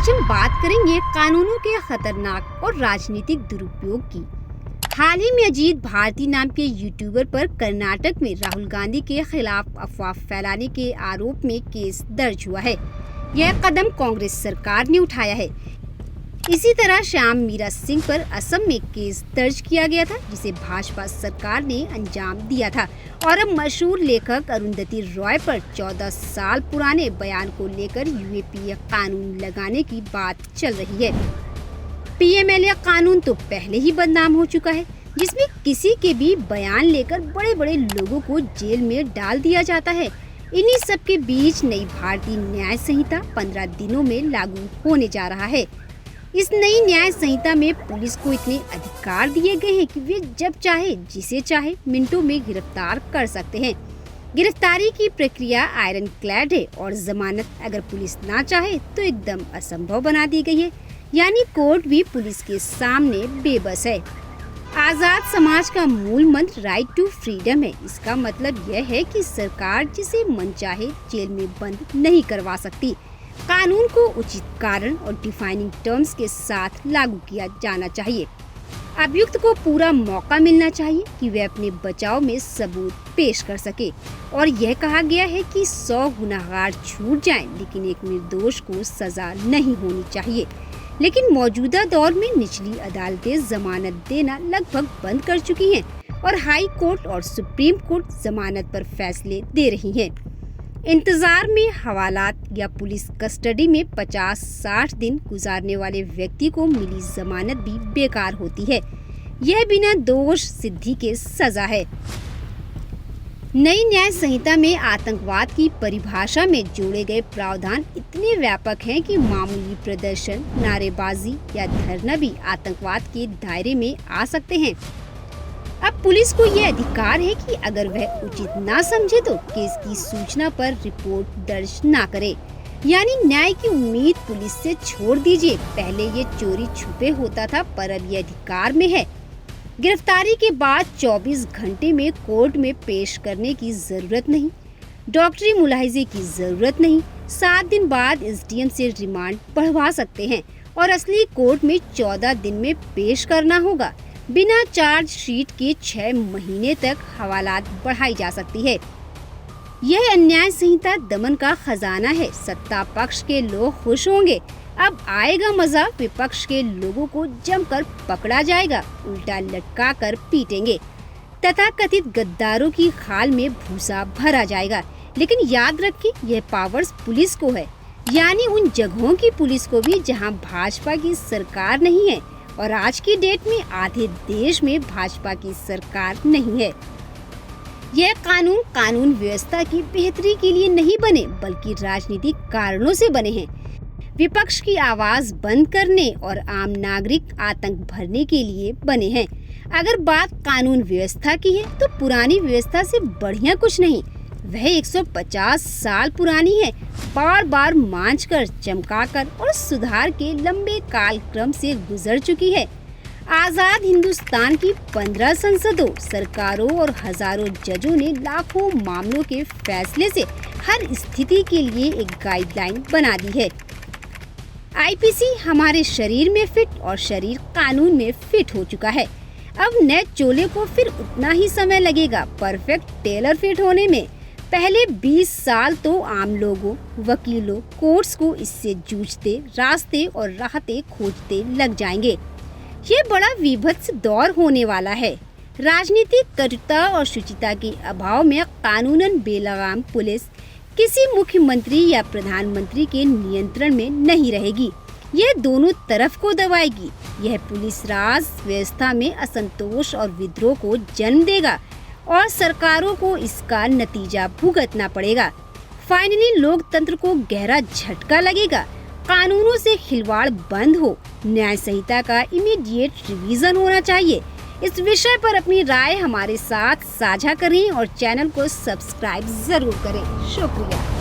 आज हम बात करेंगे कानूनों के खतरनाक और राजनीतिक दुरुपयोग की। हाल ही में अजीत भारती नाम के यूट्यूबर पर कर्नाटक में राहुल गांधी के खिलाफ अफवाह फैलाने के आरोप में केस दर्ज हुआ है। यह कदम कांग्रेस सरकार ने उठाया है। इसी तरह श्याम मीरा सिंह पर असम में केस दर्ज किया गया था, जिसे भाजपा सरकार ने अंजाम दिया था। और अब मशहूर लेखक अरुंधति रॉय पर 14 साल पुराने बयान को लेकर यूएपीए कानून लगाने की बात चल रही है। पीएमएलए कानून तो पहले ही बदनाम हो चुका है, जिसमें किसी के भी बयान लेकर बड़े बड़े लोगों को जेल में डाल दिया जाता है। इन्हीं सब के बीच नई भारतीय न्याय संहिता 15 दिनों में लागू होने जा रहा है। इस नई न्याय संहिता में पुलिस को इतने अधिकार दिए गए हैं कि वे जब चाहे जिसे चाहे मिनटों में गिरफ्तार कर सकते हैं। गिरफ्तारी की प्रक्रिया आयरन क्लैड है और जमानत अगर पुलिस ना चाहे तो एकदम असंभव बना दी गई है। यानी कोर्ट भी पुलिस के सामने बेबस है। आजाद समाज का मूल मंत्र राइट टू फ्रीडम है। इसका मतलब यह है कि सरकार जिसे मन चाहे जेल में बंद नहीं करवा सकती। कानून को उचित कारण और डिफाइनिंग टर्म्स के साथ लागू किया जाना चाहिए। अभियुक्त को पूरा मौका मिलना चाहिए कि वे अपने बचाव में सबूत पेश कर सके। और यह कहा गया है कि 100 गुनहगार छूट जाएं, लेकिन एक निर्दोष को सजा नहीं होनी चाहिए। लेकिन मौजूदा दौर में निचली अदालतें जमानत देना लगभग बंद कर चुकी हैं और हाई कोर्ट और सुप्रीम कोर्ट जमानत पर फैसले दे रही हैं। इंतजार में हवालात या पुलिस कस्टडी में 50-60 दिन गुजारने वाले व्यक्ति को मिली जमानत भी बेकार होती है। यह बिना दोष सिद्धि के सजा है। नई न्याय संहिता में आतंकवाद की परिभाषा में जोड़े गए प्रावधान इतने व्यापक हैं कि मामूली प्रदर्शन, नारेबाजी या धरना भी आतंकवाद के दायरे में आ सकते हैं। अब पुलिस को यह अधिकार है कि अगर वह उचित ना समझे तो केस की सूचना पर रिपोर्ट दर्ज ना करे। यानी न्याय की उम्मीद पुलिस से छोड़ दीजिए। पहले ये चोरी छुपे होता था, पर अब ये अधिकार में है। गिरफ्तारी के बाद 24 घंटे में कोर्ट में पेश करने की जरूरत नहीं, डॉक्टरी मुलाहिजे की जरूरत नहीं। 7 दिन बाद एसडीएम से रिमांड बढ़वा सकते हैं और असली कोर्ट में 14 दिन में पेश करना होगा। बिना चार्जशीट के 6 महीने तक हवालात बढ़ाई जा सकती है। यह अन्याय संहिता दमन का खजाना है। सत्ता पक्ष के लोग खुश होंगे। अब आएगा मजा। विपक्ष के लोगों को जमकर पकड़ा जाएगा, उल्टा लटका कर पीटेंगे। तथा कथित गद्दारों की खाल में भूसा भरा जाएगा। लेकिन याद रखें, यह पावर्स पुलिस को है, यानी उन जगहों की पुलिस को भी जहां भाजपा की सरकार नहीं है। और आज की डेट में आधे देश में भाजपा की सरकार नहीं है। यह कानून व्यवस्था की बेहतरी के लिए नहीं बने, बल्कि राजनीतिक कारणों से बने हैं। विपक्ष की आवाज बंद करने और आम नागरिक आतंक भरने के लिए बने हैं। अगर बात कानून व्यवस्था की है तो पुरानी व्यवस्था से बढ़िया कुछ नहीं। वह 150 साल पुरानी है, बार बार मांझकर, चमकाकर और सुधार के लंबे कालक्रम से गुजर चुकी है। आजाद हिंदुस्तान की 15 संसदों, सरकारों और हजारों जजों ने लाखों मामलों के फैसले से हर स्थिति के लिए एक गाइडलाइन बना दी है। आईपीसी हमारे शरीर में फिट और शरीर कानून में फिट हो चुका है। अब नए चोले को फिर उतना ही समय लगेगा परफेक्ट टेलर फिट होने में। पहले 20 साल तो आम लोगों, वकीलों, कोर्ट्स को इससे जूझते, रास्ते और राहतें खोजते लग जाएंगे। ये बड़ा विभत्स दौर होने वाला है। राजनीतिक कटुता और शुचिता के अभाव में कानूनन बेलगाम पुलिस किसी मुख्यमंत्री या प्रधानमंत्री के नियंत्रण में नहीं रहेगी। यह दोनों तरफ को दबाएगी। यह पुलिस राज व्यवस्था में असंतोष और विद्रोह को जन्म देगा और सरकारों को इसका नतीजा भुगतना पड़ेगा। फाइनली लोकतंत्र को गहरा झटका लगेगा। कानूनों से खिलवाड़ बंद हो। न्याय संहिता का इमीडिएट रिवीजन होना चाहिए। इस विषय पर अपनी राय हमारे साथ साझा करें और चैनल को सब्सक्राइब जरूर करें। शुक्रिया।